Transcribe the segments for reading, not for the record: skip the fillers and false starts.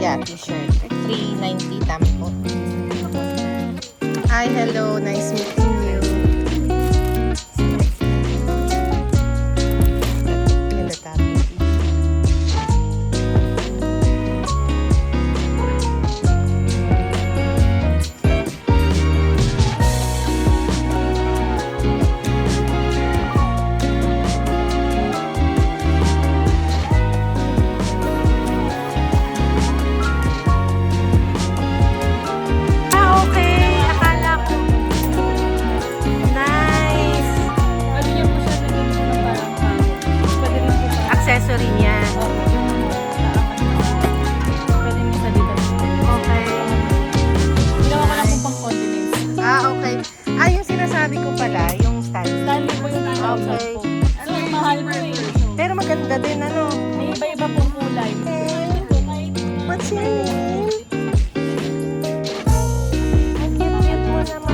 Yeah, t-shirt. 390 tampo. Hi, hello. Nice meeting you. In the top. Accessory niya. Pwede mo sa dito. Okay. Ginawa ko lang kung pang condiments. Okay. Yung sinasabi ko pala, yung stand. Stanley po yung 2,000 Okay. po. Ano yung mahal mo eh? Pero maganda din, ano? May iba-iba pong kulay. What's your name? Ang cute-cute mo naman.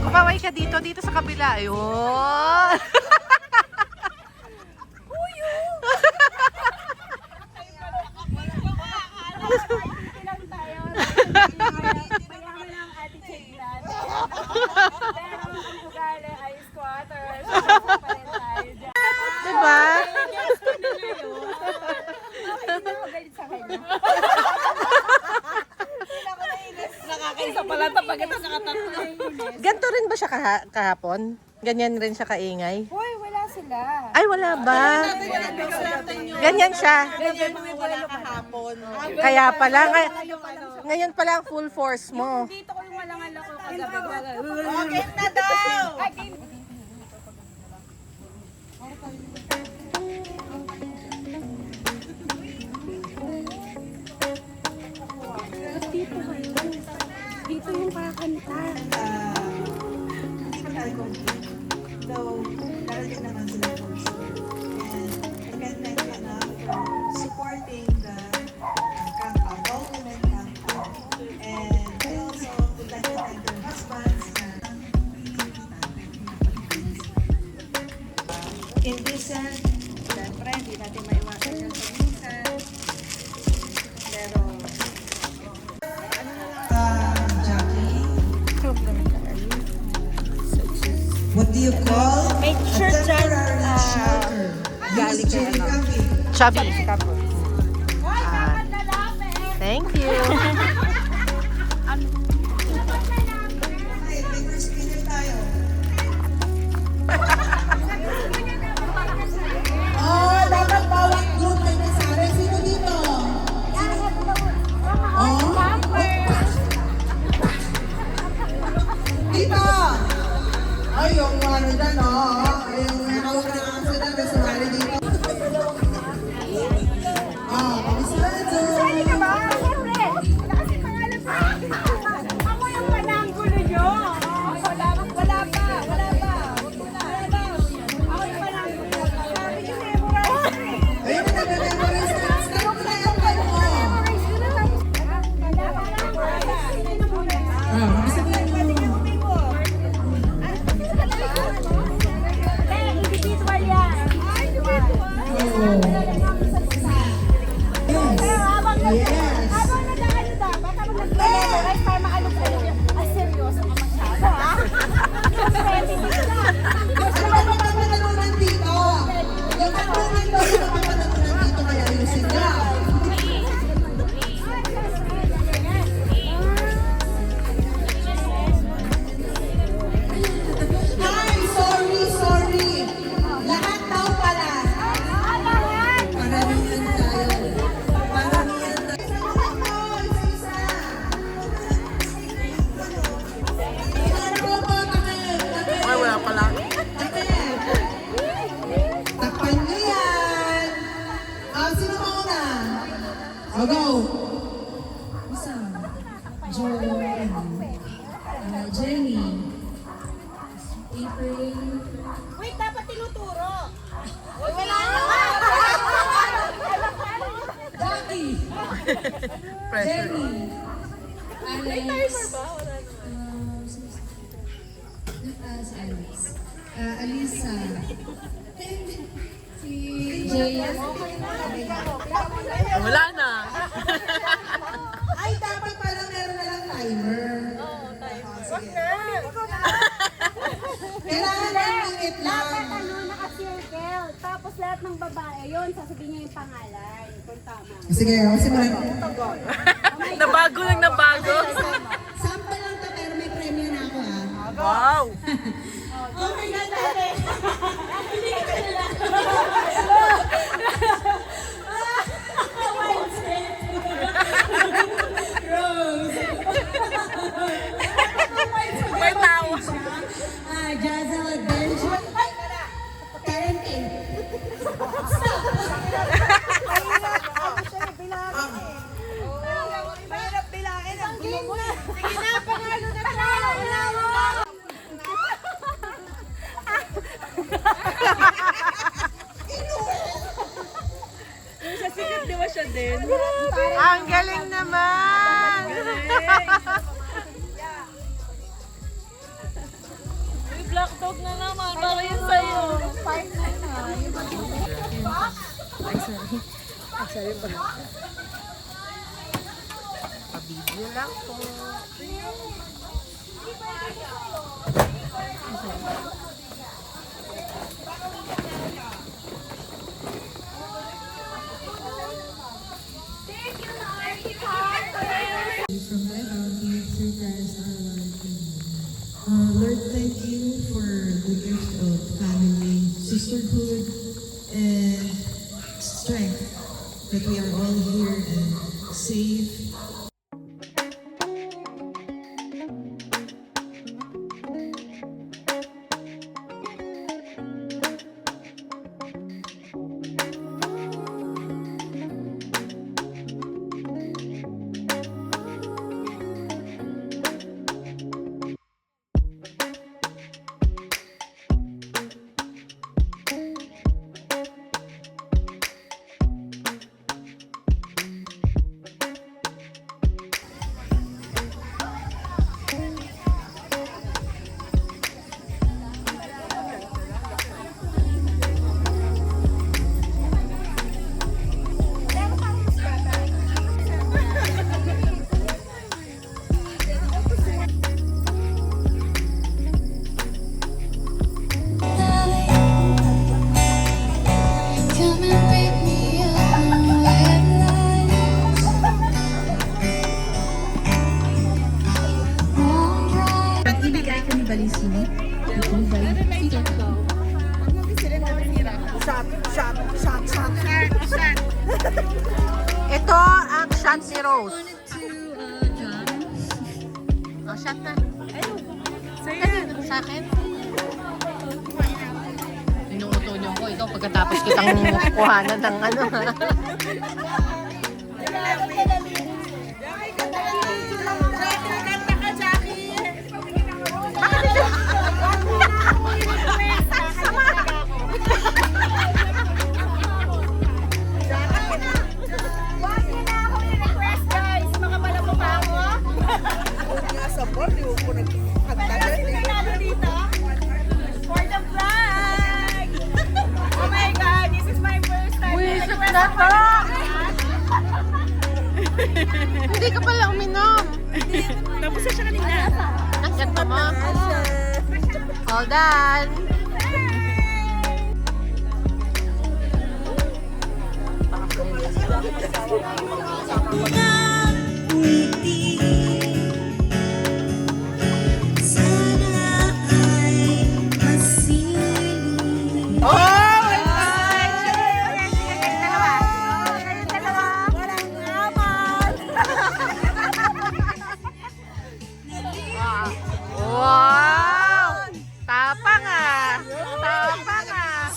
Kumaway ka dito sa kabila. Ayun. Diba? Nakakaisa pala tapag ito sa katatlo. Ganto rin ba siya kahapon? Ganyan rin siya kaingay? Hoy, wala sila. Ay, wala ba? Ganyan siya. Ganyan mo wala kahapon. Kaya pala, ngayon pala ang full force mo. Dito ko yung malangal ako kagabi. Okay na daw! Dito yung kakanta. Though, darating naman sila from school. And I can't thank you enough for supporting the all women campaign. And I also would like to thank their husbands and indecent. Siyempre, hindi natin maiwasan yan sa minsan. Pero, Jackie, what do you call Make sure a temporary shelter? Used to recovery. Chubby. Thank you. Hey, may first speaker tayo. Oh, dapat bawat group may kasama. Sino dito? Oh? Dito! Ay, yung ano dyan, oh. Ay, yung nakawag na kasi dyan, may sumali dito. Ah, pag-isado. Sali ka ba? Siyempre! Wala kasi pangalan pa. Ako yung pananggulo nyo. Wala pa. Wala pa. Huwag mo na. Ako yung pananggulo. Sabi nyo, memorize mo eh. Ayun na, nag-memorize na. Start mo na yung kayo mo. Memorize nyo na lang. Wala pa lang. Ah, mag-isado Pwede niyo umibot. Individual yan. Individual. Pero habang nag-ano daw, baka mag-memorize para maano po. Ay, seryoso ka masyado, ha? Repetitive na. Ano ba mapapanalunan dito? Yung tanungin daw yung mapapanalunan dito kaya ayusin niya. Ay, sorry. Lahat daw pala. Paramihan tayo. Paramihan tayo. Isa-isa. Ay, wala pala. Takpan niyo yan. Sino mauna? O, go. Isa. Jenny. April. Wait, dapat tinuturo. Uy, wala na. Jackie. Jenny. Alex. si Alice. Alisa. Si Jaya. Wala na. Ay, dapat pala meron na lang timer. Oo, timer. Kailangan ng minute lang. Dapat ano, naka-circle. Tapos lahat ng babae, yun, sasabihin niya yung pangalan. Kung tama. Sige, simulan. Nabago lang nabago. Sample lang to, pero may premyo na ako ah. Wow! Okay na dali. May tawa. Jazzle Adventure. Parenting. Mahirap bilangin ang gulo mo. Sige na, pangalo na siya. Sikat di ba siya din? Ang galing naman! May black dog na naman. Para yun sa'yo. Pabidyo lang po. From my bounty through Christ our Lord. Lord, thank you for the gift of family, sisterhood, and strength that we are all here and safe. Come and pick me up on red lights. Long drive. Pag-ibigay ko ni Balisino. Ito ang shot ni Rose. Oh, shot na. Sa akin. Inuuto niyo ko ito pagkatapos kitang kuhanan ng ano. Wag niyo na ako i-request, guys. Mga malabo pa ako. Pero sino nanalo dito? For the flag! Oh my God, this is my first time to request na for the flag. Hindi ka pala uminom. Tapos na siya kanina. Ang ganda mo. All done. Wow! Tapang ah! Tapang ah!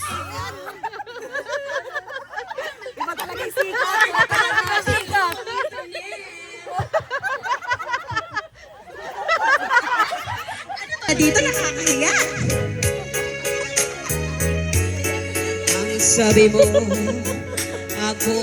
Iba talaga yung sikat. Iba talaga yung sikat. Dito nakakahiya. Ang sabi mo, ako